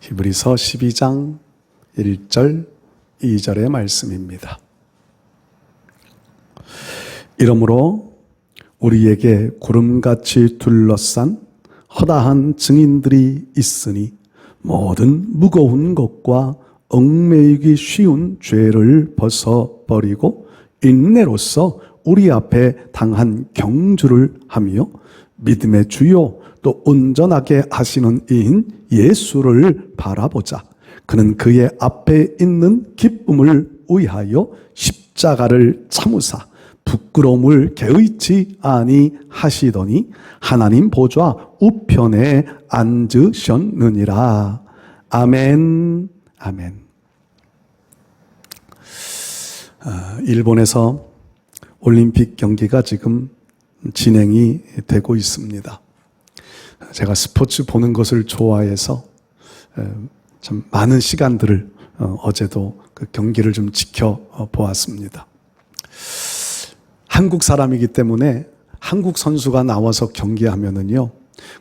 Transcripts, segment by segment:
히브리서 12장 1절 2절의 말씀입니다. 이러므로 우리에게 구름같이 둘러싼 허다한 증인들이 있으니 모든 무거운 것과 얽매이기 쉬운 죄를 벗어버리고 인내로써 우리 앞에 당한 경주를 하며 믿음의 주요 또 온전하게 하시는 이인 예수를 바라보자. 그는 그의 앞에 있는 기쁨을 위하여 십자가를 참으사 부끄러움을 개의치 아니하시더니 하나님 보좌 우편에 앉으셨느니라. 아멘. 아멘. 일본에서 올림픽 경기가 지금 진행이 되고 있습니다. 제가 스포츠 보는 것을 좋아해서 참 많은 시간들을 어제도 그 경기를 좀 지켜보았습니다. 한국 사람이기 때문에 한국 선수가 나와서 경기하면은요,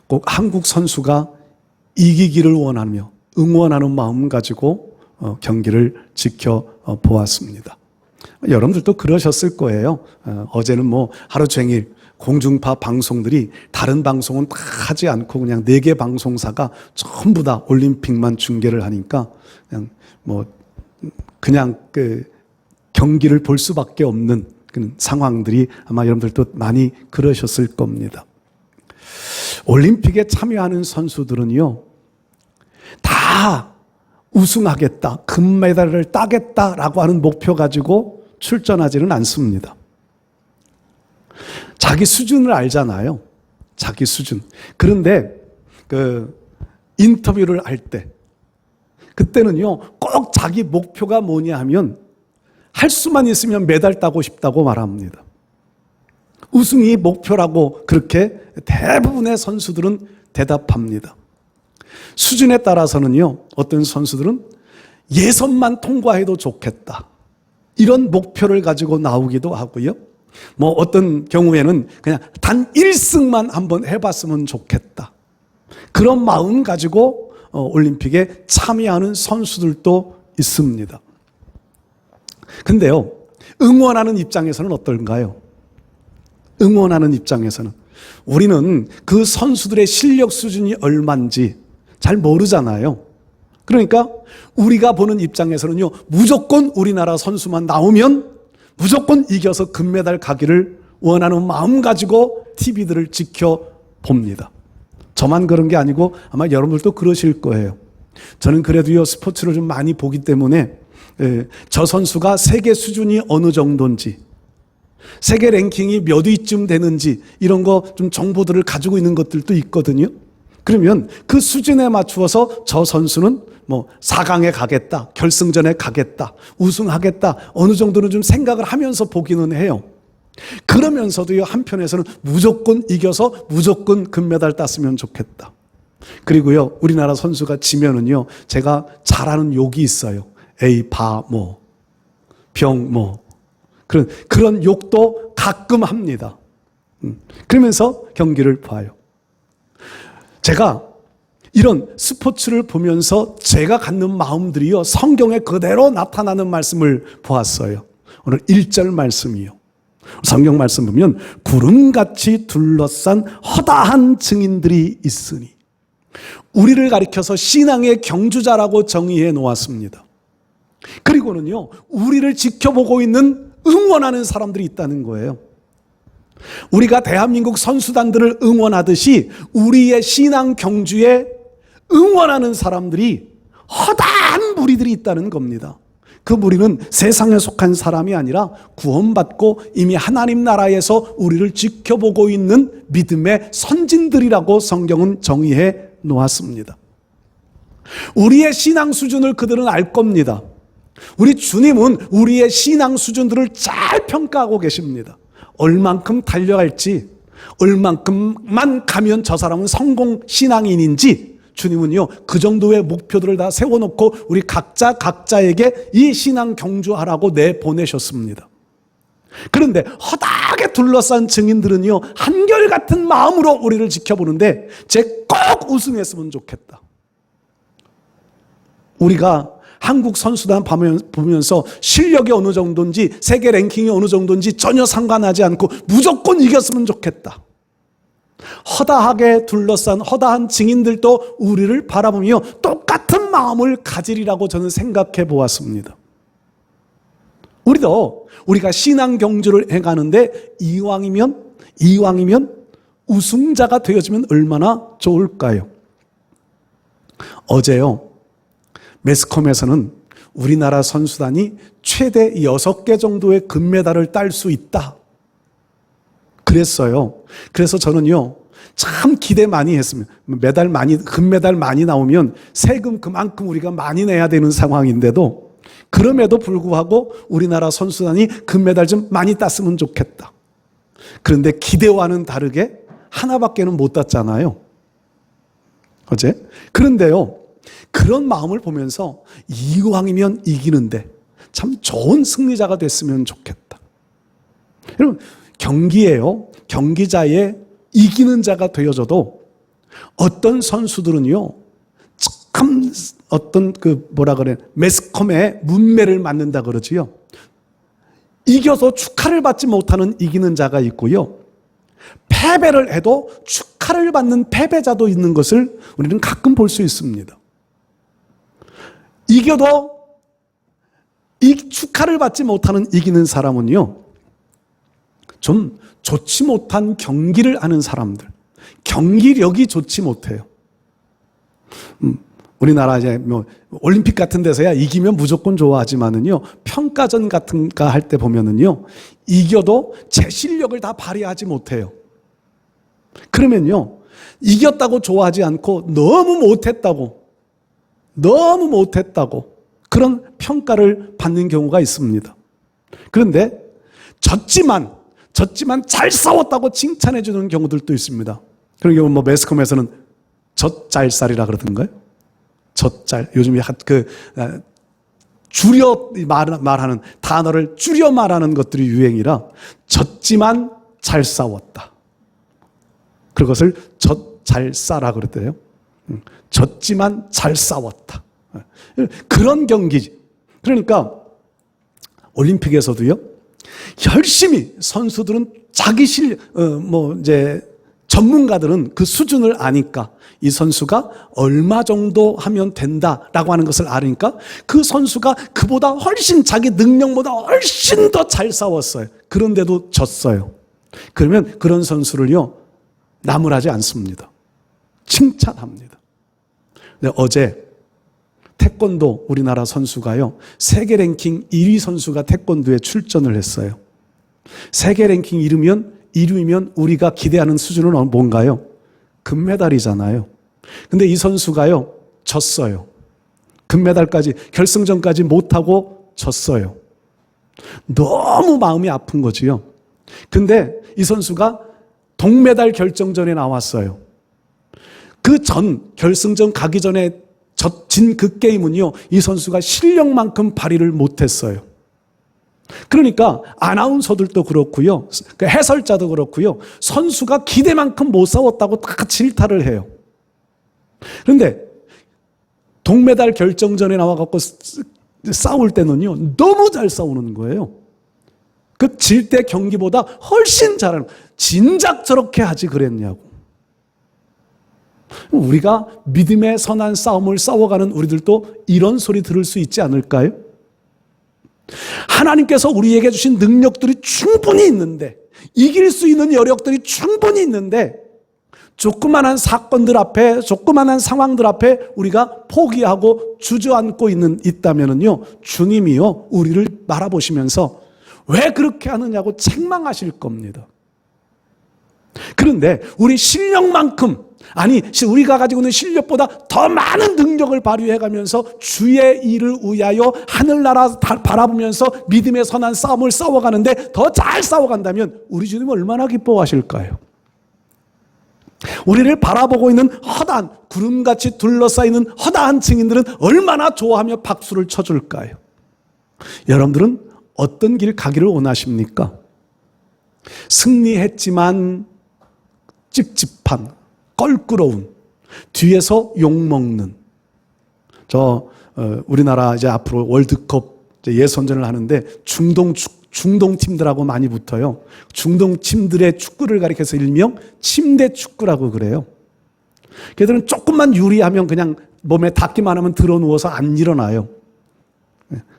꼭 한국 선수가 이기기를 원하며 응원하는 마음 가지고 경기를 지켜보았습니다. 여러분들도 그러셨을 거예요. 어제는 뭐 하루 종일 공중파 방송들이 다른 방송은 다 하지 않고 그냥 4개 방송사가 전부 다 올림픽만 중계를 하니까 그냥 그 경기를 볼 수밖에 없는 그런 상황들이 아마 여러분들도 많이 그러셨을 겁니다. 올림픽에 참여하는 선수들은요, 다 우승하겠다, 금메달을 따겠다라고 하는 목표 가지고 출전하지는 않습니다. 자기 수준을 알잖아요. 자기 수준. 그런데 그 인터뷰를 할 때 그때는요, 꼭 자기 목표가 뭐냐 하면 할 수만 있으면 메달 따고 싶다고 말합니다. 우승이 목표라고 그렇게 대부분의 선수들은 대답합니다. 수준에 따라서는요, 어떤 선수들은 예선만 통과해도 좋겠다, 이런 목표를 가지고 나오기도 하고요. 뭐 어떤 경우에는 그냥 단 1승만 한번 해봤으면 좋겠다, 그런 마음 가지고 올림픽에 참여하는 선수들도 있습니다. 근데요, 응원하는 입장에서는 어떨까요? 응원하는 입장에서는 우리는 그 선수들의 실력 수준이 얼마인지 잘 모르잖아요. 그러니까 우리가 보는 입장에서는요, 무조건 우리나라 선수만 나오면 무조건 이겨서 금메달 가기를 원하는 마음 가지고 TV들을 지켜봅니다. 저만 그런 게 아니고 아마 여러분들도 그러실 거예요. 저는 그래도요, 스포츠를 좀 많이 보기 때문에 저 선수가 세계 수준이 어느 정도인지, 세계 랭킹이 몇 위쯤 되는지 이런 거 좀 정보들을 가지고 있는 것들도 있거든요. 그러면 그 수준에 맞추어서 저 선수는 뭐 4강에 가겠다, 결승전에 가겠다, 우승하겠다, 어느 정도는 좀 생각을 하면서 보기는 해요. 그러면서도요, 한편에서는 무조건 이겨서 무조건 금메달 땄으면 좋겠다. 그리고요, 우리나라 선수가 지면은요, 제가 잘하는 욕이 있어요. 에이 바모, 병모, 그런 욕도 가끔 합니다. 그러면서 경기를 봐요. 제가 이런 스포츠를 보면서 제가 갖는 마음들이요, 성경에 그대로 나타나는 말씀을 보았어요. 오늘 1절 말씀이요. 성경 말씀 보면 구름같이 둘러싼 허다한 증인들이 있으니, 우리를 가리켜서 신앙의 경주자라고 정의해 놓았습니다. 그리고는요, 우리를 지켜보고 있는 응원하는 사람들이 있다는 거예요. 우리가 대한민국 선수단들을 응원하듯이 우리의 신앙 경주에 응원하는 사람들이 허다한 무리들이 있다는 겁니다. 그 무리는 세상에 속한 사람이 아니라 구원받고 이미 하나님 나라에서 우리를 지켜보고 있는 믿음의 선진들이라고 성경은 정의해 놓았습니다. 우리의 신앙 수준을 그들은 알 겁니다. 우리 주님은 우리의 신앙 수준들을 잘 평가하고 계십니다. 얼만큼 달려갈지, 얼만큼만 가면 저 사람은 성공 신앙인인지 주님은요, 그 정도의 목표들을 다 세워놓고 우리 각자에게 이 신앙 경주하라고 내보내셨습니다. 그런데 허다하게 둘러싼 증인들은요, 한결같은 마음으로 우리를 지켜보는데 쟤 꼭 우승했으면 좋겠다, 우리가 한국 선수단 보면서 실력이 어느 정도인지 세계 랭킹이 어느 정도인지 전혀 상관하지 않고 무조건 이겼으면 좋겠다. 허다하게 둘러싼 허다한 증인들도 우리를 바라보며 똑같은 마음을 가지리라고 저는 생각해 보았습니다. 우리가 신앙 경주를 해가는데 이왕이면 우승자가 되어지면 얼마나 좋을까요? 어제요, 매스컴에서는 우리나라 선수단이 최대 6개 정도의 금메달을 딸 수 있다 그랬어요. 그래서 저는요, 참 기대 많이 했습니다. 금메달 많이 나오면 세금 그만큼 우리가 많이 내야 되는 상황인데도, 그럼에도 불구하고 우리나라 선수단이 금메달 좀 많이 땄으면 좋겠다. 그런데 기대와는 다르게 하나밖에는 못 땄잖아요, 어제. 그런데요, 그런 마음을 보면서 이왕이면 이기는데 참 좋은 승리자가 됐으면 좋겠다. 여러분, 경기자의 이기는 자가 되어져도 어떤 선수들은요, 참 매스컴의 문매를 맞는다 그러지요. 이겨서 축하를 받지 못하는 이기는 자가 있고요, 패배를 해도 축하를 받는 패배자도 있는 것을 우리는 가끔 볼 수 있습니다. 이겨도 이 축하를 받지 못하는 이기는 사람은요, 좀 좋지 못한 경기를 하는 사람들, 경기력이 좋지 못해요. 우리나라 이제 올림픽 같은 데서야 이기면 무조건 좋아하지만은요, 평가전 같은 거 할 때 보면은요, 이겨도 제 실력을 다 발휘하지 못해요. 그러면요, 이겼다고 좋아하지 않고 너무 못했다고 그런 평가를 받는 경우가 있습니다. 그런데 졌지만 잘 싸웠다고 칭찬해 주는 경우들도 있습니다. 그런 경우 매스컴에서는 젖잘살이라 그러던가요? 젖잘. 요즘에 줄여 말하는 단어를 줄여 말하는 것들이 유행이라 졌지만 잘 싸웠다. 그것을 젖잘싸라 그랬대요. 졌지만 잘 싸웠다. 그런 경기지. 그러니까 올림픽에서도요, 열심히 선수들은 자기 실력, 전문가들은 그 수준을 아니까, 이 선수가 얼마 정도 하면 된다라고 하는 것을 아니까 그 선수가 그보다 훨씬, 자기 능력보다 훨씬 더 잘 싸웠어요. 그런데도 졌어요. 그러면 그런 선수를요, 나무라지 않습니다. 칭찬합니다. 근데 어제 태권도 우리나라 선수가요, 세계 랭킹 1위 선수가 태권도에 출전을 했어요. 세계 랭킹 1위면 우리가 기대하는 수준은 뭔가요? 금메달이잖아요. 근데 이 선수가요, 졌어요. 금메달까지, 결승전까지 못하고 졌어요. 너무 마음이 아픈 거지요. 근데 이 선수가 동메달 결정전에 나왔어요. 결승전 가기 전에 진 그 게임은요, 이 선수가 실력만큼 발휘를 못했어요. 그러니까 아나운서들도 그렇고요, 해설자도 그렇고요, 선수가 기대만큼 못 싸웠다고 다 질타를 해요. 그런데 동메달 결정전에 나와갖고 싸울 때는요, 너무 잘 싸우는 거예요. 그 질 때 경기보다 훨씬 잘하는, 진작 저렇게 하지 그랬냐고. 우리가 믿음의 선한 싸움을 싸워가는 우리들도 이런 소리 들을 수 있지 않을까요? 하나님께서 우리에게 주신 능력들이 충분히 있는데, 이길 수 있는 여력들이 충분히 있는데, 조그만한 사건들 앞에, 조그만한 상황들 앞에 우리가 포기하고 주저앉고 있다면은요, 주님이요, 우리를 바라보시면서 왜 그렇게 하느냐고 책망하실 겁니다. 그런데 우리 실력만큼, 우리가 가지고 있는 실력보다 더 많은 능력을 발휘해가면서 주의 일을 위하여 하늘나라 바라보면서 믿음의 선한 싸움을 싸워가는데 더 잘 싸워간다면 우리 주님은 얼마나 기뻐하실까요? 우리를 바라보고 있는 허다한, 구름같이 둘러싸이는 허다한 증인들은 얼마나 좋아하며 박수를 쳐줄까요? 여러분들은 어떤 길 가기를 원하십니까? 승리했지만 찝찝한, 껄끄러운, 뒤에서 욕먹는, 우리나라 이제 앞으로 월드컵 이제 예선전을 하는데 중동 팀들하고 많이 붙어요. 중동 팀들의 축구를 가리켜서 일명 침대 축구라고 그래요. 걔들은 조금만 유리하면 그냥 몸에 닿기만 하면 들어 누워서 안 일어나요.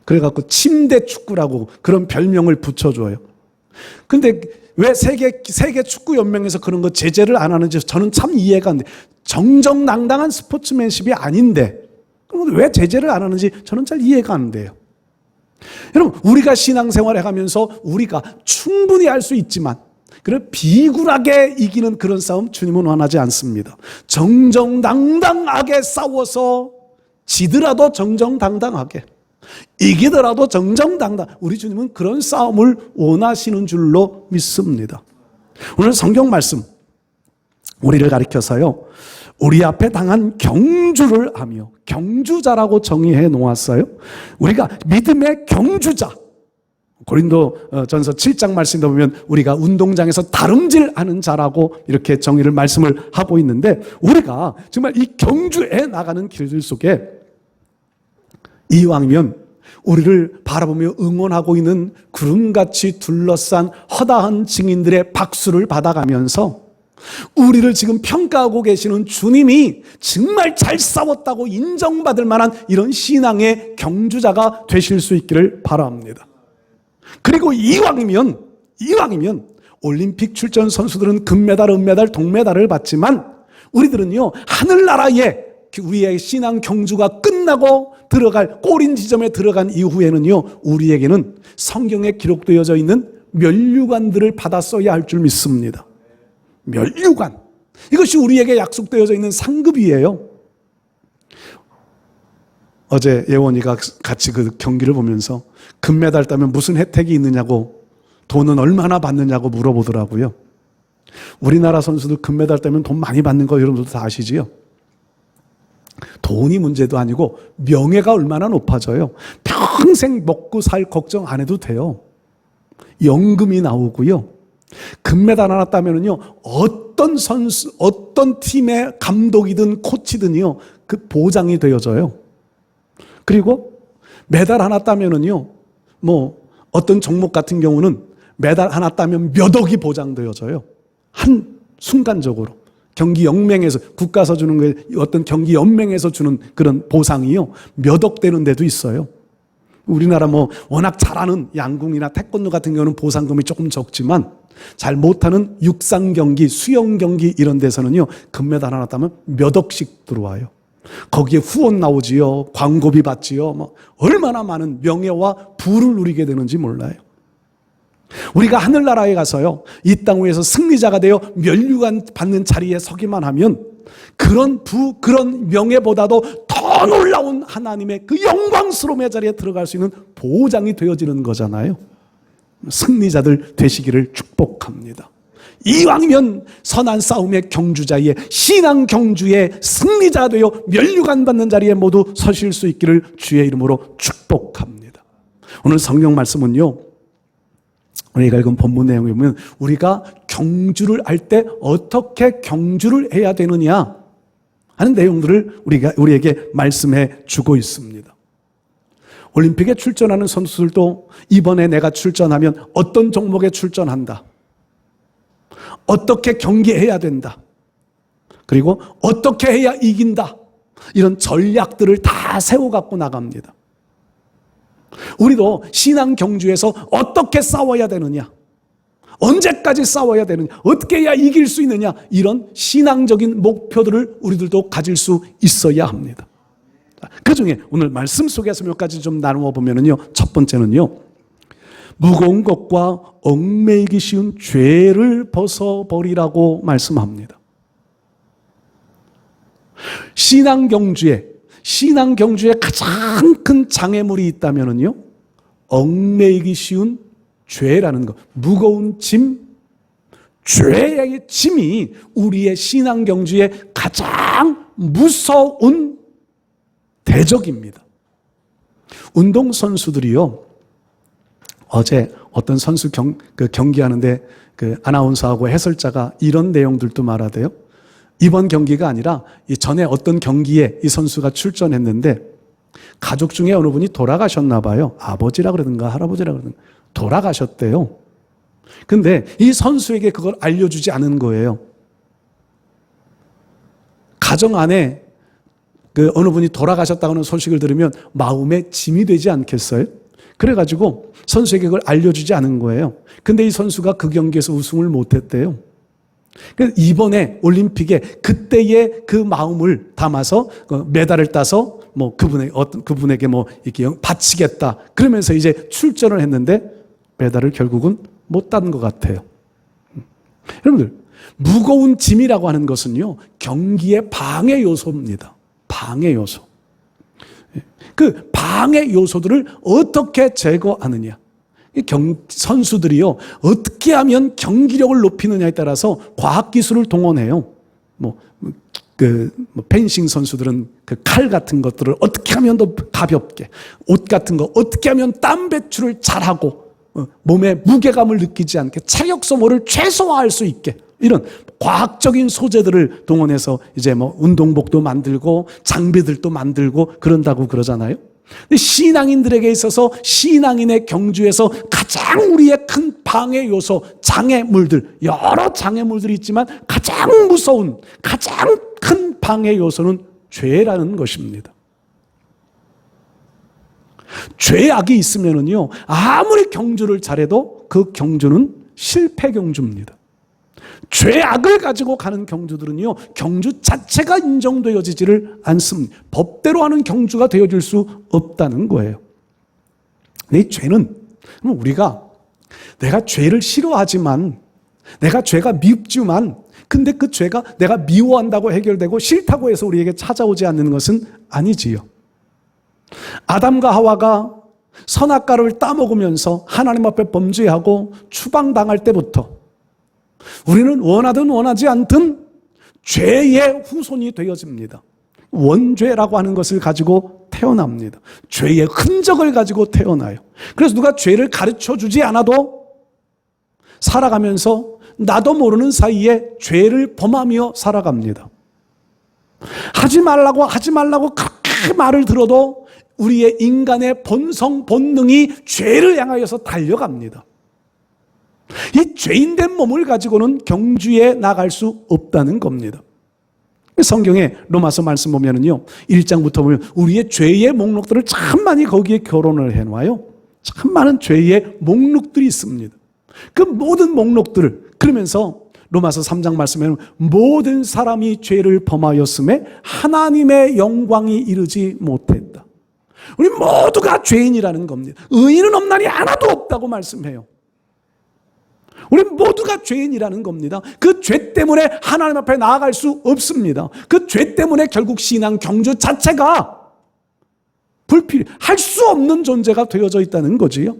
그래갖고 침대 축구라고 그런 별명을 붙여줘요. 근데 왜 세계 축구 연맹에서 그런 거 제재를 안 하는지 저는 참 이해가 안 돼. 정정당당한 스포츠맨십이 아닌데 왜 제재를 안 하는지 저는 잘 이해가 안 돼요. 여러분, 우리가 신앙생활을 하면서 우리가 충분히 할 수 있지만 그런 비굴하게 이기는 그런 싸움 주님은 원하지 않습니다. 정정당당하게 싸워서 지더라도 정정당당하게, 이기더라도 정정당당, 우리 주님은 그런 싸움을 원하시는 줄로 믿습니다. 오늘 성경 말씀 우리를 가리켜서요, 우리 앞에 당한 경주를 하며, 경주자라고 정의해 놓았어요. 우리가 믿음의 경주자, 고린도 전서 7장 말씀에 보면 우리가 운동장에서 다름질하는 자라고 이렇게 정의를 말씀을 하고 있는데, 우리가 정말 이 경주에 나가는 길들 속에 이왕이면 우리를 바라보며 응원하고 있는 구름같이 둘러싼 허다한 증인들의 박수를 받아가면서 우리를 지금 평가하고 계시는 주님이 정말 잘 싸웠다고 인정받을 만한 이런 신앙의 경주자가 되실 수 있기를 바랍니다. 그리고 이왕이면 올림픽 출전 선수들은 금메달, 은메달, 동메달을 받지만 우리들은요, 하늘나라에 우리의 신앙 경주가 끝나고 들어갈 꼬린 지점에 들어간 이후에는요, 우리에게는 성경에 기록되어져 있는 면류관들을 받았어야 할 줄 믿습니다. 면류관, 이것이 우리에게 약속되어져 있는 상급이에요. 어제 예원이가 같이 그 경기를 보면서 금메달 따면 무슨 혜택이 있느냐고, 돈은 얼마나 받느냐고 물어보더라고요. 우리나라 선수들 금메달 따면 돈 많이 받는 거 여러분들도 다 아시지요? 돈이 문제도 아니고 명예가 얼마나 높아져요. 평생 먹고 살 걱정 안 해도 돼요. 연금이 나오고요. 금메달 하나 따면은요, 어떤 선수, 어떤 팀의 감독이든 코치든요, 그 보장이 되어져요. 그리고 메달 하나 따면은요, 어떤 종목 같은 경우는 메달 하나 따면 몇 억이 보장되어져요. 한 순간적으로. 경기 연맹에서, 국가에서 주는 게 어떤 경기 연맹에서 주는 그런 보상이요, 몇 억 되는 데도 있어요. 우리나라 워낙 잘하는 양궁이나 태권도 같은 경우는 보상금이 조금 적지만 잘 못하는 육상 경기, 수영 경기 이런 데서는요, 금메달 하나 따면 몇 억씩 들어와요. 거기에 후원 나오지요, 광고비 받지요, 얼마나 많은 명예와 부를 누리게 되는지 몰라요. 우리가 하늘나라에 가서요, 이 땅 위에서 승리자가 되어 면류관 받는 자리에 서기만 하면 그런 그런 명예보다도 더 놀라운 하나님의 그 영광스러움의 자리에 들어갈 수 있는 보장이 되어지는 거잖아요. 승리자들 되시기를 축복합니다. 이왕이면 선한 싸움의 경주자의 신앙 경주의 승리자 되어 면류관 받는 자리에 모두 서실 수 있기를 주의 이름으로 축복합니다. 오늘 성경 말씀은요, 우리가 읽은 본문 내용에 보면 우리가 경주를 할 때 어떻게 경주를 해야 되느냐 하는 내용들을 우리에게 말씀해 주고 있습니다. 올림픽에 출전하는 선수들도 이번에 내가 출전하면 어떤 종목에 출전한다, 어떻게 경기해야 된다, 그리고 어떻게 해야 이긴다, 이런 전략들을 다 세워갖고 나갑니다. 우리도 신앙 경주에서 어떻게 싸워야 되느냐, 언제까지 싸워야 되느냐, 어떻게 해야 이길 수 있느냐, 이런 신앙적인 목표들을 우리들도 가질 수 있어야 합니다. 그 중에 오늘 말씀 속에서 몇 가지 좀 나누어 보면은요, 첫 번째는요, 무거운 것과 얽매이기 쉬운 죄를 벗어버리라고 말씀합니다. 신앙 경주에 가장 큰 장애물이 있다면은요, 얽매이기 쉬운 죄라는 것, 무거운 짐, 죄의 짐이 우리의 신앙 경주의 가장 무서운 대적입니다. 운동선수들이요, 어제 어떤 선수 경기하는데 그 아나운서하고 해설자가 이런 내용들도 말하대요. 이번 경기가 아니라 이 전에 어떤 경기에 이 선수가 출전했는데 가족 중에 어느 분이 돌아가셨나 봐요. 아버지라 그러든가 할아버지라 그러든가 돌아가셨대요. 근데 이 선수에게 그걸 알려주지 않은 거예요. 가정 안에 그 어느 분이 돌아가셨다는 소식을 들으면 마음에 짐이 되지 않겠어요? 그래가지고 선수에게 그걸 알려주지 않은 거예요. 근데 이 선수가 그 경기에서 우승을 못했대요. 이번에 올림픽에 그때의 그 마음을 담아서 메달을 따서 뭐 그분에게 뭐 이렇게 바치겠다. 그러면서 이제 출전을 했는데 메달을 결국은 못 딴 것 같아요. 여러분들, 무거운 짐이라고 하는 것은요, 경기의 방해 요소입니다. 방해 요소. 그 방해 요소들을 어떻게 제거하느냐. 선수들이요, 어떻게 하면 경기력을 높이느냐에 따라서 과학기술을 동원해요. 펜싱 선수들은 그 칼 같은 것들을 어떻게 하면 더 가볍게, 옷 같은 거 어떻게 하면 땀 배출을 잘하고, 몸에 무게감을 느끼지 않게 체력 소모를 최소화할 수 있게, 이런 과학적인 소재들을 동원해서 이제 뭐 운동복도 만들고 장비들도 만들고 그런다고 그러잖아요. 근데 신앙인들에게 있어서 신앙인의 경주에서 가장 우리의 큰 방해 요소, 장애물들, 여러 장애물들이 있지만 가장 무서운, 가장 큰 방해 요소는 죄라는 것입니다. 죄악이 있으면은요, 아무리 경주를 잘해도 그 경주는 실패 경주입니다. 죄악을 가지고 가는 경주들은요, 경주 자체가 인정되어지지를 않습니다. 법대로 하는 경주가 되어질 수 없다는 거예요. 이 죄는, 우리가 내가 죄를 싫어하지만, 내가 죄가 밉지만, 근데 그 죄가 내가 미워한다고 해결되고 싫다고 해서 우리에게 찾아오지 않는 것은 아니지요. 아담과 하와가 선악과를 따먹으면서 하나님 앞에 범죄하고 추방당할 때부터 우리는 원하든 원하지 않든 죄의 후손이 되어집니다. 원죄라고 하는 것을 가지고 태어납니다. 죄의 흔적을 가지고 태어나요. 그래서 누가 죄를 가르쳐 주지 않아도 살아가면서 나도 모르는 사이에 죄를 범하며 살아갑니다. 하지 말라고 그렇게 말을 들어도 우리의 인간의 본성, 본능이 죄를 향하여서 달려갑니다. 이 죄인된 몸을 가지고는 경주에 나갈 수 없다는 겁니다. 성경에 로마서 말씀 보면은요, 1장부터 보면 우리의 죄의 목록들을 참 많이 거기에 결혼을 해놔요. 참 많은 죄의 목록들이 있습니다. 그 모든 목록들을, 그러면서 로마서 3장 말씀에는 모든 사람이 죄를 범하였음에 하나님의 영광이 이르지 못했다. 우리 모두가 죄인이라는 겁니다. 의인은 없나니 하나도 없다고 말씀해요. 우리 모두가 죄인이라는 겁니다. 그 죄 때문에 하나님 앞에 나아갈 수 없습니다. 그 죄 때문에 결국 신앙 경주 자체가 할 수 없는 존재가 되어져 있다는 거지요.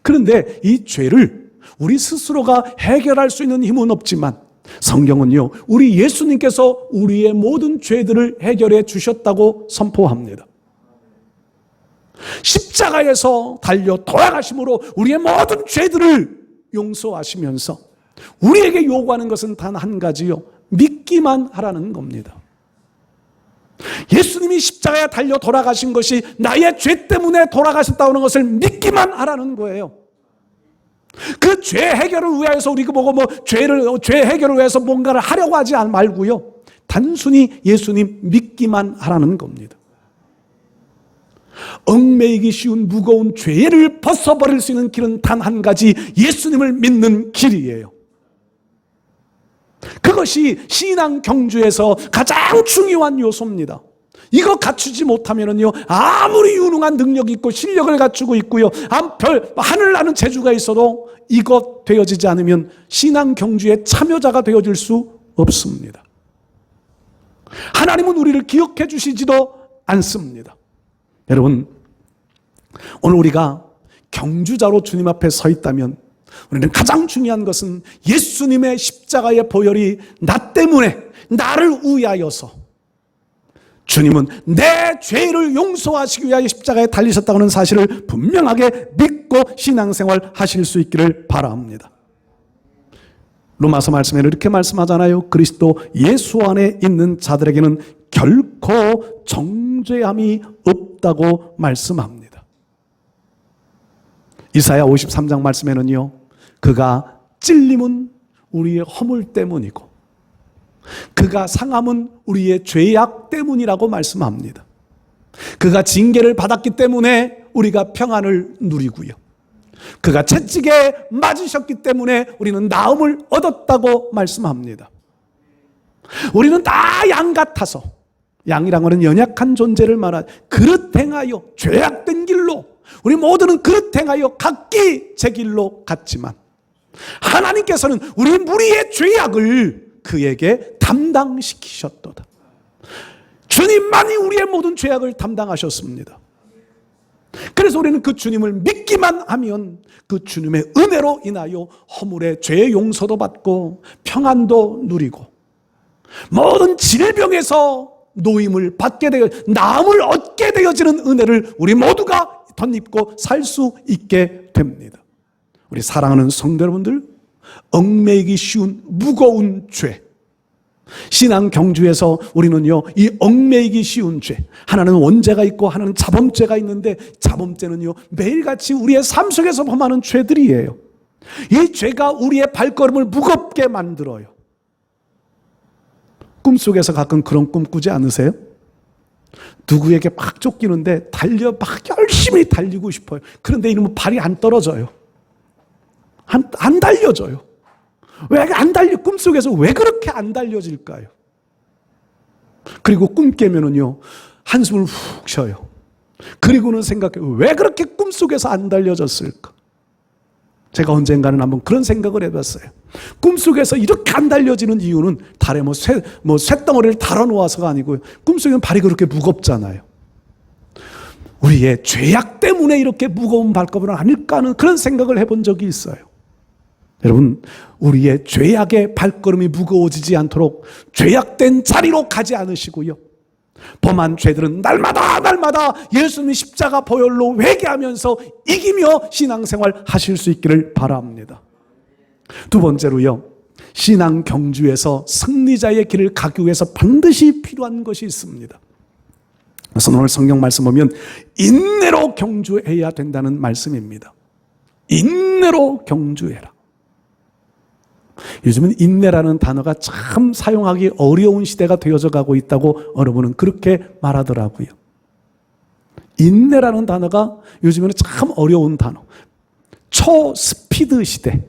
그런데 이 죄를 우리 스스로가 해결할 수 있는 힘은 없지만 성경은요, 우리 예수님께서 우리의 모든 죄들을 해결해 주셨다고 선포합니다. 십자가에서 달려 돌아가심으로 우리의 모든 죄들을 용서하시면서 우리에게 요구하는 것은 단 한 가지요, 믿기만 하라는 겁니다. 예수님이 십자가에 달려 돌아가신 것이 나의 죄 때문에 돌아가셨다는 것을 믿기만 하라는 거예요. 그 죄 해결을 위해서 우리가 죄 해결을 위해서 뭔가를 하려고 하지 말고요, 단순히 예수님 믿기만 하라는 겁니다. 얽매이기 쉬운 무거운 죄를 벗어버릴 수 있는 길은 단 한 가지, 예수님을 믿는 길이에요. 그것이 신앙 경주에서 가장 중요한 요소입니다. 이거 갖추지 못하면은요, 아무리 유능한 능력이 있고 실력을 갖추고 있고요, 하늘 나는 재주가 있어도 이것 되어지지 않으면 신앙 경주의 참여자가 되어질 수 없습니다. 하나님은 우리를 기억해 주시지도 않습니다. 여러분, 오늘 우리가 경주자로 주님 앞에 서 있다면 우리는 가장 중요한 것은 예수님의 십자가의 보혈이 나 때문에, 나를 위하여서, 주님은 내 죄를 용서하시기 위하여 십자가에 달리셨다고 하는 사실을 분명하게 믿고 신앙생활 하실 수 있기를 바랍니다. 로마서 말씀에는 이렇게 말씀하잖아요. 그리스도 예수 안에 있는 자들에게는 결코 정죄함이 없다고 말씀합니다. 이사야 53장 말씀에는요, 그가 찔림은 우리의 허물 때문이고 그가 상함은 우리의 죄악 때문이라고 말씀합니다. 그가 징계를 받았기 때문에 우리가 평안을 누리고요, 그가 채찍에 맞으셨기 때문에 우리는 나음을 얻었다고 말씀합니다. 우리는 다 양 같아서, 양이란 것은 연약한 존재를 말하죠. 그릇 행하여 죄악된 길로, 우리 모두는 그릇 행하여 각기 제 길로 갔지만 하나님께서는 우리 무리의 죄악을 그에게 담당시키셨도다. 주님만이 우리의 모든 죄악을 담당하셨습니다. 그래서 우리는 그 주님을 믿기만 하면 그 주님의 은혜로 인하여 허물의 죄의 용서도 받고 평안도 누리고 모든 질병에서 노임을 받게 되어 나음을 얻게 되어지는 은혜를 우리 모두가 덧입고 살 수 있게 됩니다. 우리 사랑하는 성도 여러분들, 얽매이기 쉬운 무거운 죄, 신앙 경주에서 우리는요, 이 얽매이기 쉬운 죄, 하나는 원죄가 있고 하나는 자범죄가 있는데, 자범죄는요 매일같이 우리의 삶 속에서 범하는 죄들이에요. 이 죄가 우리의 발걸음을 무겁게 만들어요. 꿈속에서 가끔 그런 꿈 꾸지 않으세요? 누구에게 막 쫓기는데 막 열심히 달리고 싶어요. 그런데 이놈은 발이 안 떨어져요. 안 달려져요. 왜 안 달려? 꿈속에서 왜 그렇게 안 달려질까요? 그리고 꿈 깨면은요, 한숨을 훅 쉬어요. 그리고는 생각해요. 왜 그렇게 꿈속에서 안 달려졌을까? 제가 언젠가는 한번 그런 생각을 해봤어요. 꿈속에서 이렇게 안 달려지는 이유는 달에 쇳덩어리를 달아놓아서가 아니고요, 꿈속에는 발이 그렇게 무겁잖아요. 우리의 죄악 때문에 이렇게 무거운 발걸음은 아닐까 하는 그런 생각을 해본 적이 있어요. 여러분, 우리의 죄악의 발걸음이 무거워지지 않도록 죄악된 자리로 가지 않으시고요, 범한 죄들은 날마다 예수님의 십자가 보혈로 회개하면서 이기며 신앙생활 하실 수 있기를 바랍니다. 두 번째로요, 신앙 경주에서 승리자의 길을 가기 위해서 반드시 필요한 것이 있습니다. 그래서 오늘 성경 말씀 보면 인내로 경주해야 된다는 말씀입니다. 인내로 경주해라. 요즘은 인내라는 단어가 참 사용하기 어려운 시대가 되어져 가고 있다고 어느 분은 그렇게 말하더라고요. 인내라는 단어가 요즘에는 참 어려운 단어. 초스피드 시대.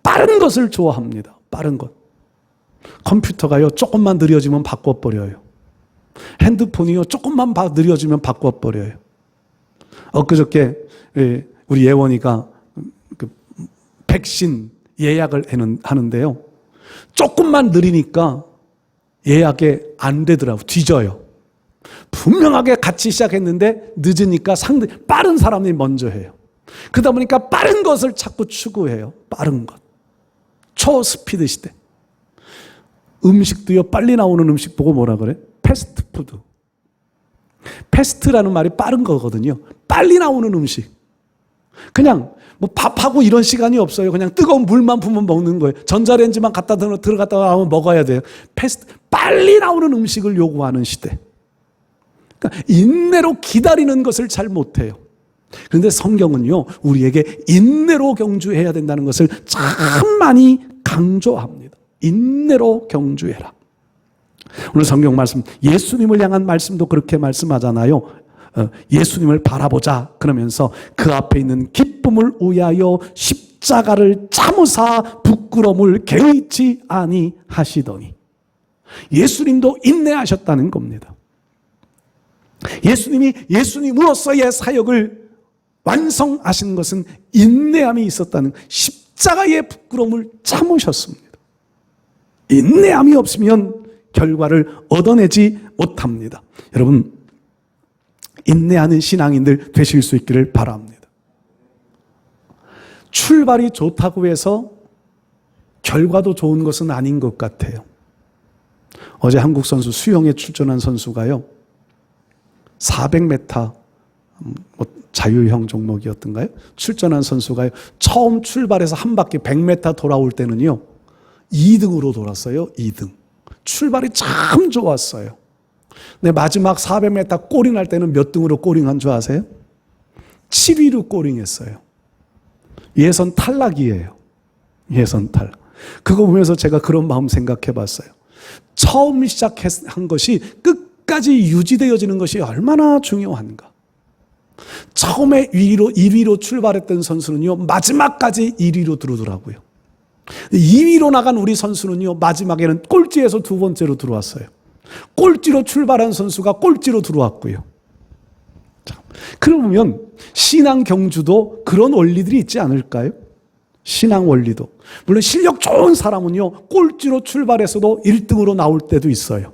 빠른 것을 좋아합니다. 빠른 것. 컴퓨터가요, 조금만 느려지면 바꿔버려요. 핸드폰이요, 조금만 느려지면 바꿔버려요. 엊그저께 우리 예원이가 백신 예약을 하는데요, 조금만 느리니까 예약이 안 되더라고요. 뒤져요. 분명하게 같이 시작했는데 늦으니까 빠른 사람이 먼저 해요. 그러다 보니까 빠른 것을 자꾸 추구해요. 빠른 것. 초스피드 시대. 음식도요, 빨리 나오는 음식 보고 뭐라 그래? 패스트푸드. 패스트라는 말이 빠른 거거든요. 빨리 나오는 음식. 그냥 밥하고 이런 시간이 없어요. 그냥 뜨거운 물만 부으면 먹는 거예요. 전자레인지만 갖다 들어갔다 나오면 먹어야 돼요. 빨리 나오는 음식을 요구하는 시대. 그러니까 인내로 기다리는 것을 잘 못해요. 그런데 성경은요, 우리에게 인내로 경주해야 된다는 것을 참 많이 강조합니다. 인내로 경주해라. 오늘 성경 말씀, 예수님을 향한 말씀도 그렇게 말씀하잖아요. 예수님을 바라보자 그러면서 그 앞에 있는 기쁨을 위하여 십자가를 참으사 부끄러움을 개의치 아니하시더니, 예수님도 인내하셨다는 겁니다. 예수님으로서의 사역을 완성하신 것은 인내함이 있었다는, 십자가의 부끄러움을 참으셨습니다. 인내함이 없으면 결과를 얻어내지 못합니다. 여러분, 인내하는 신앙인들 되실 수 있기를 바랍니다. 출발이 좋다고 해서 결과도 좋은 것은 아닌 것 같아요. 어제 한국 선수 수영에 출전한 선수가요, 400m 자유형 종목이었던가요? 출전한 선수가요, 처음 출발해서 한 바퀴 100m 돌아올 때는요 2등으로 돌았어요. 2등. 출발이 참 좋았어요. 근데 마지막 400m 꼬링할 때는 몇 등으로 꼬링한 줄 아세요? 7위로 꼬링했어요. 예선 탈락이에요. 예선 탈락. 그거 보면서 제가 그런 마음 생각해 봤어요. 처음 시작한 것이 끝까지 유지되어지는 것이 얼마나 중요한가. 처음에 1위로 출발했던 선수는요, 마지막까지 1위로 들어오더라고요. 2위로 나간 우리 선수는요, 마지막에는 꼴찌에서 두 번째로 들어왔어요. 꼴찌로 출발한 선수가 꼴찌로 들어왔고요. 그러면 신앙 경주도 그런 원리들이 있지 않을까요? 신앙 원리도. 물론 실력 좋은 사람은요, 꼴찌로 출발해서도 1등으로 나올 때도 있어요.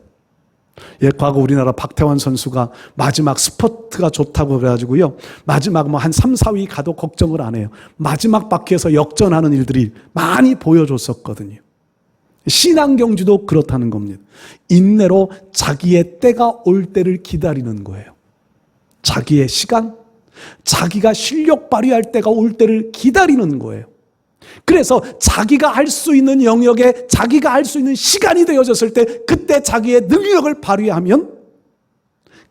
과거 우리나라 박태환 선수가 마지막 스퍼트가 좋다고 그래가지고요, 마지막 한 3, 4위 가도 걱정을 안 해요. 마지막 바퀴에서 역전하는 일들이 많이 보여줬었거든요. 신앙 경주도 그렇다는 겁니다. 인내로 자기의 때가 올 때를 기다리는 거예요. 자기의 시간, 자기가 실력 발휘할 때가 올 때를 기다리는 거예요. 그래서 자기가 할 수 있는 영역에 자기가 할 수 있는 시간이 되어졌을 때 그때 자기의 능력을 발휘하면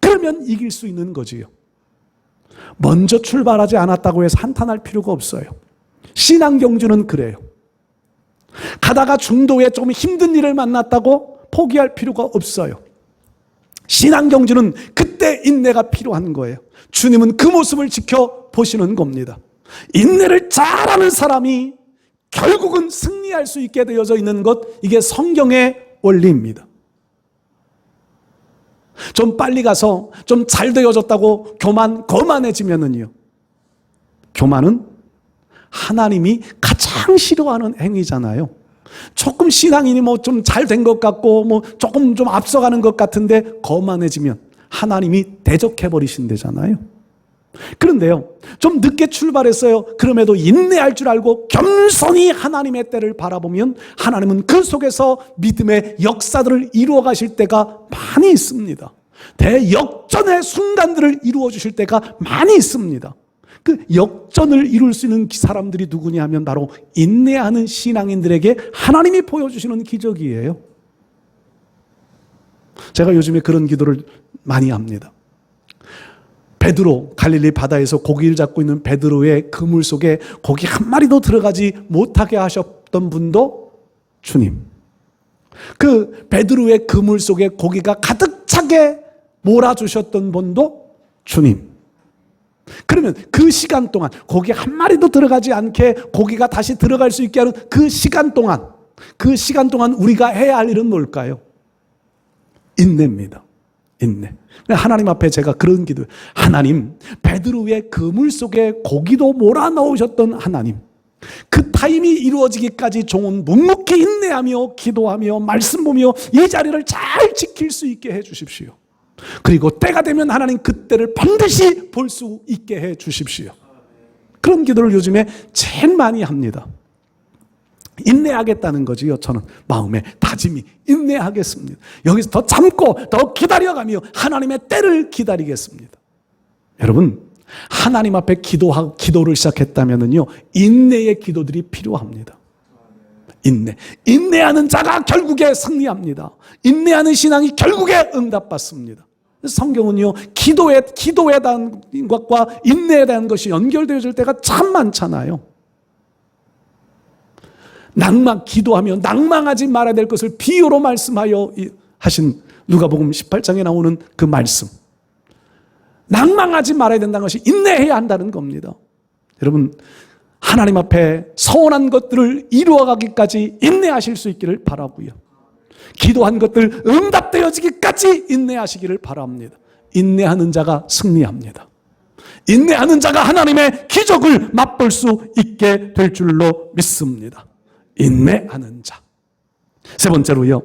그러면 이길 수 있는 거지요. 먼저 출발하지 않았다고 해서 한탄할 필요가 없어요. 신앙 경주는 그래요. 가다가 중도에 좀 힘든 일을 만났다고 포기할 필요가 없어요. 신앙 경주는 그때 인내가 필요한 거예요. 주님은 그 모습을 지켜보시는 겁니다. 인내를 잘하는 사람이 결국은 승리할 수 있게 되어져 있는 것, 이게 성경의 원리입니다. 좀 빨리 가서 좀 잘 되어졌다고 거만해지면은요, 교만은 하나님이 가장 싫어하는 행위잖아요. 조금 신앙인이 좀 잘 된 것 같고 조금 좀 앞서가는 것 같은데 거만해지면 하나님이 대적해버리신대잖아요. 그런데요, 좀 늦게 출발했어요. 그럼에도 인내할 줄 알고 겸손히 하나님의 때를 바라보면 하나님은 그 속에서 믿음의 역사들을 이루어 가실 때가 많이 있습니다. 대역전의 순간들을 이루어 주실 때가 많이 있습니다. 그 역전을 이룰 수 있는 사람들이 누구냐 하면 바로 인내하는 신앙인들에게 하나님이 보여주시는 기적이에요. 제가 요즘에 그런 기도를 많이 합니다. 베드로, 갈릴리 바다에서 고기를 잡고 있는 베드로의 그물 속에 고기 한 마리도 들어가지 못하게 하셨던 분도 주님. 그 베드로의 그물 속에 고기가 가득 차게 몰아주셨던 분도 주님. 그러면 그 시간 동안 고기 한 마리도 들어가지 않게 고기가 다시 들어갈 수 있게 하는 그 시간 동안 우리가 해야 할 일은 뭘까요? 인내입니다. 인내. 하나님 앞에 제가 그런 기도해요. 하나님, 베드로의 그물 속에 고기도 몰아넣으셨던 하나님, 그 타임이 이루어지기까지 종은 묵묵히 인내하며 기도하며 말씀 보며 이 자리를 잘 지킬 수 있게 해 주십시오. 그리고 때가 되면 하나님 그때를 반드시 볼 수 있게 해 주십시오. 그런 기도를 요즘에 제일 많이 합니다. 인내하겠다는 거지요. 저는 마음의 다짐이 인내하겠습니다. 여기서 더 참고 더 기다려가며 하나님의 때를 기다리겠습니다. 여러분, 하나님 앞에 기도를 시작했다면요, 인내의 기도들이 필요합니다. 인내하는 자가 결국에 승리합니다. 인내하는 신앙이 결국에 응답받습니다. 성경은요, 기도에 대한 것과 인내에 대한 것이 연결되어질 때가 참 많잖아요. 기도하며 낭망하지 말아야 될 것을 비유로 말씀하여 하신 누가복음 18장에 나오는 그 말씀. 낭망하지 말아야 된다는 것이 인내해야 한다는 겁니다. 여러분, 하나님 앞에 서원한 것들을 이루어가기까지 인내하실 수 있기를 바라고요. 기도한 것들 응답되어지기까지 인내하시기를 바랍니다. 인내하는 자가 승리합니다. 인내하는 자가 하나님의 기적을 맛볼 수 있게 될 줄로 믿습니다. 인내하는 자. 세 번째로요,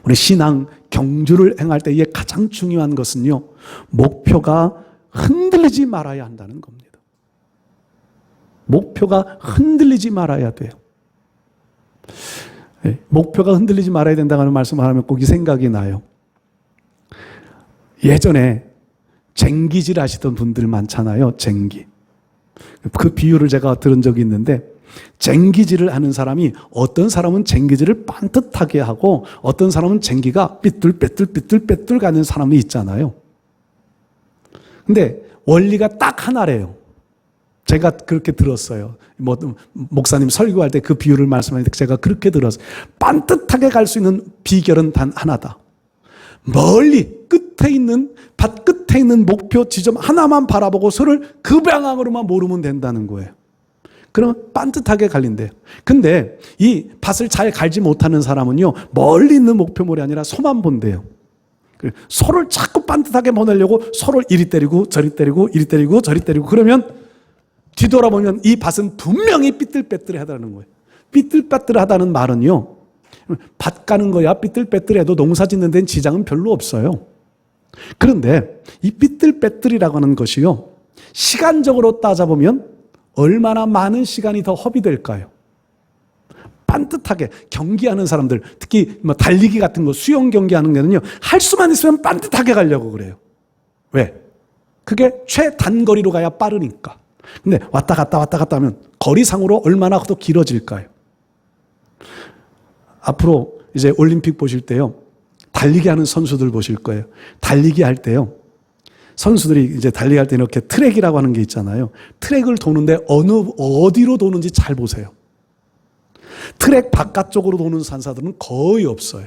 우리 신앙 경주를 행할 때에 가장 중요한 것은요, 목표가 흔들리지 말아야 한다는 겁니다. 목표가 흔들리지 말아야 돼요. 목표가 흔들리지 말아야 된다는 말씀을 하면 꼭 이 생각이 나요. 예전에 쟁기질 하시던 분들 많잖아요. 쟁기. 그 비유를 제가 들은 적이 있는데, 쟁기질을 하는 사람이 어떤 사람은 쟁기질을 반듯하게 하고 어떤 사람은 쟁기가 삐뚤빼뚤 가는 사람이 있잖아요. 근데 원리가 딱 하나래요. 제가 그렇게 들었어요. 목사님 설교할 때 그 비유를 말씀하는데 제가 그렇게 들었어요. 반듯하게 갈 수 있는 비결은 단 하나다. 멀리 밭 끝에 있는 목표 지점 하나만 바라보고 서를 그 방향으로만 모르면 된다는 거예요. 그러면 반듯하게 갈린대요. 근데 이 밭을 잘 갈지 못하는 사람은요, 멀리 있는 목표물이 아니라 소만 본대요. 소를 자꾸 반듯하게 보내려고 소를 이리 때리고 저리 때리고 이리 때리고 저리 때리고 그러면 뒤돌아보면 이 밭은 분명히 삐뚤빼뚤하다는 거예요. 삐뚤빼뚤하다는 말은요, 밭 가는 거야 삐뚤빼뚤해도 농사 짓는 데는 지장은 별로 없어요. 그런데 이 삐뚤빼뚤이라고 하는 것이요, 시간적으로 따져보면 얼마나 많은 시간이 더 허비될까요? 반듯하게 경기하는 사람들, 특히 달리기 같은 거, 수영 경기하는 데는요, 할 수만 있으면 반듯하게 가려고 그래요. 왜? 그게 최단거리로 가야 빠르니까. 근데 왔다 갔다 하면 거리상으로 얼마나 더 길어질까요? 앞으로 이제 올림픽 보실 때요, 달리기 하는 선수들 보실 거예요. 달리기 할 때요, 선수들이 이제 달리기 할 때 이렇게 트랙이라고 하는 게 있잖아요. 트랙을 도는데 어디로 도는지 잘 보세요. 트랙 바깥쪽으로 도는 산사들은 거의 없어요.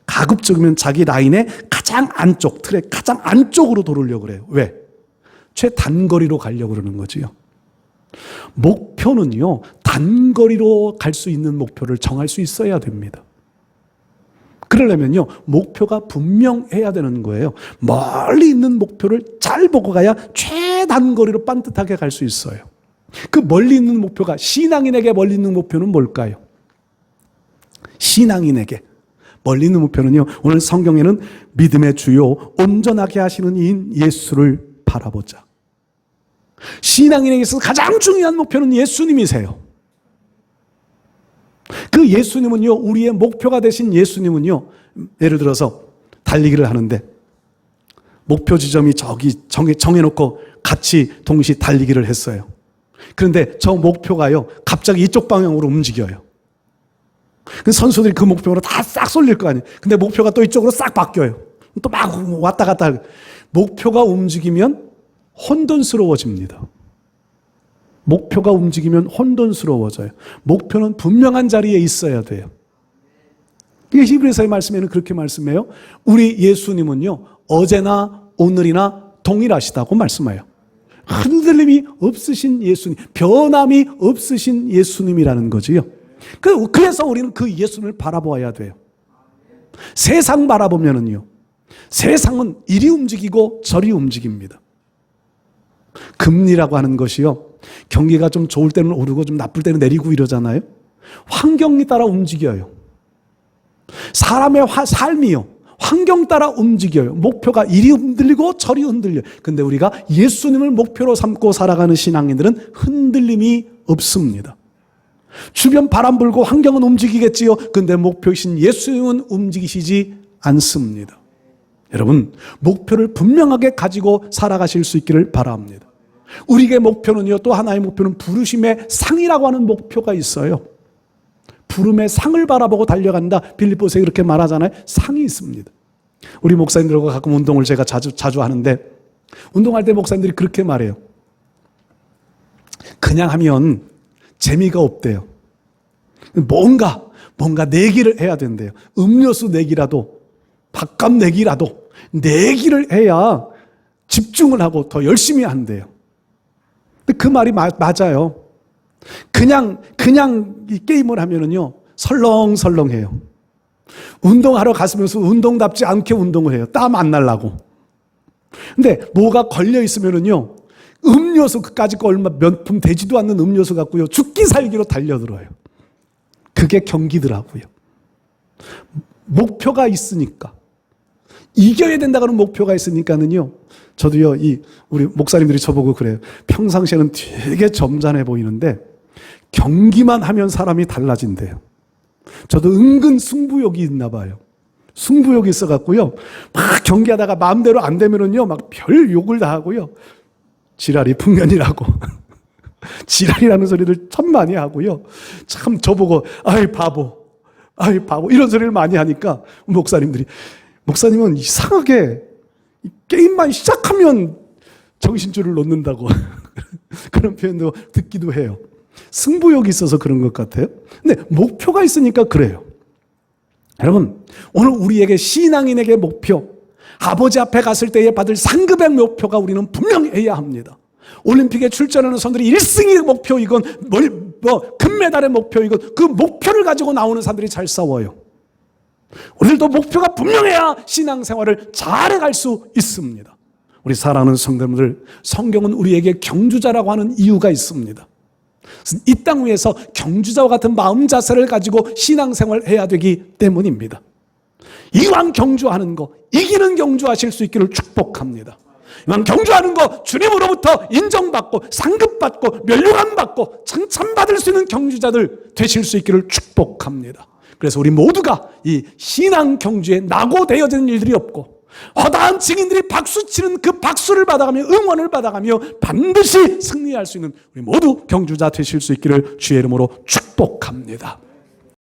가급적이면 자기 라인의 가장 안쪽, 트랙 가장 안쪽으로 도르려고 그래요. 왜? 최단거리로 가려고 그러는 거지요. 목표는요, 단거리로 갈 수 있는 목표를 정할 수 있어야 됩니다. 그러려면요, 목표가 분명해야 되는 거예요. 멀리 있는 목표를 잘 보고 가야 최단거리로 반듯하게 갈 수 있어요. 그 멀리 있는 목표가, 신앙인에게 멀리 있는 목표는 뭘까요? 신앙인에게 멀리 있는 목표는요, 오늘 성경에는 믿음의 주요 온전하게 하시는 이인 예수를 바라보자. 신앙인에게 있어서 가장 중요한 목표는 예수님이세요. 그 예수님은요, 우리의 목표가 되신 예수님은요, 예를 들어서 달리기를 하는데 목표 지점이 저기 정해놓고 같이 동시에 달리기를 했어요. 그런데 저 목표가요, 갑자기 이쪽 방향으로 움직여요. 그 선수들이 그 목표로 다 싹 쏠릴 거 아니에요. 근데 목표가 또 이쪽으로 싹 바뀌어요. 또 막 왔다 갔다. 목표가 움직이면 혼돈스러워집니다. 목표가 움직이면 혼돈스러워져요. 목표는 분명한 자리에 있어야 돼요. 이게 히브리서의 말씀에는 그렇게 말씀해요. 우리 예수님은요, 어제나 오늘이나 동일하시다고 말씀해요. 흔들림이 없으신 예수님, 변함이 없으신 예수님이라는 거지요. 그래서 우리는 그 예수님을 바라보아야 돼요. 세상 바라보면은요, 세상은 이리 움직이고 저리 움직입니다. 금리라고 하는 것이요, 경기가 좀 좋을 때는 오르고 좀 나쁠 때는 내리고 이러잖아요. 환경에 따라 움직여요. 사람의 삶이요, 환경 따라 움직여요. 목표가 이리 흔들리고 저리 흔들려요. 근데 우리가 예수님을 목표로 삼고 살아가는 신앙인들은 흔들림이 없습니다. 주변 바람 불고 환경은 움직이겠지요. 근데 목표이신 예수님은 움직이시지 않습니다. 여러분, 목표를 분명하게 가지고 살아가실 수 있기를 바랍니다. 우리의 목표는요, 또 하나의 목표는 부르심의 상이라고 하는 목표가 있어요. 부름의 상을 바라보고 달려간다. 빌립보서에 그렇게 말하잖아요. 상이 있습니다. 우리 목사님들과 가끔 운동을 제가 자주 하는데, 운동할 때 목사님들이 그렇게 말해요. 그냥 하면 재미가 없대요. 뭔가 내기를 해야 된대요. 음료수 내기라도, 밥값 내기라도 내기를 해야 집중을 하고 더 열심히 한대요. 근데 그 말이 맞아요. 그냥 이 게임을 하면은요, 설렁설렁해요. 운동하러 갔으면서 운동답지 않게 운동을 해요. 땀 안 날라고. 근데 뭐가 걸려 있으면은요, 음료수 그까짓 거 얼마 몇 푼 되지도 않는 음료수 갖고요, 죽기 살기로 달려들어요. 그게 경기더라고요. 목표가 있으니까, 이겨야 된다는 목표가 있으니까는요, 저도요, 우리 목사님들이 저보고 그래요. 평상시에는 되게 점잖해 보이는데 경기만 하면 사람이 달라진대요. 저도 은근 승부욕이 있나 봐요. 승부욕이 있어갖고요, 막 경기하다가 마음대로 안 되면은요, 막 별 욕을 다 하고요, 지랄이 풍년이라고. 지랄이라는 소리를 참 많이 하고요. 참 저보고 아이 바보 이런 소리를 많이 하니까 목사님들이 목사님은 이상하게 게임만 시작하면 정신줄을 놓는다고 그런 표현도 듣기도 해요. 승부욕이 있어서 그런 것 같아요. 근데 목표가 있으니까 그래요. 여러분, 오늘 우리에게 신앙인에게 목표, 아버지 앞에 갔을 때에 받을 상급의 목표가 우리는 분명해야 합니다. 올림픽에 출전하는 선수들이 1승이 목표이건 금메달의 목표이건 그 목표를 가지고 나오는 사람들이 잘 싸워요. 우리들도 목표가 분명해야 신앙생활을 잘해갈 수 있습니다. 우리 사랑하는 성도님들, 성경은 우리에게 경주자라고 하는 이유가 있습니다. 이 땅 위에서 경주자와 같은 마음 자세를 가지고 신앙생활을 해야 되기 때문입니다. 이왕 경주하는 거, 이기는 경주하실 수 있기를 축복합니다. 이왕 경주하는 거 주님으로부터 인정받고 상급받고 멸류관받고 칭찬받을 수 있는 경주자들 되실 수 있기를 축복합니다. 그래서 우리 모두가 이 신앙 경주에 낙오되어지는 일들이 없고 허다한 증인들이 박수치는 그 박수를 받아가며 응원을 받아가며 반드시 승리할 수 있는 우리 모두 경주자 되실 수 있기를 주의 이름으로 축복합니다.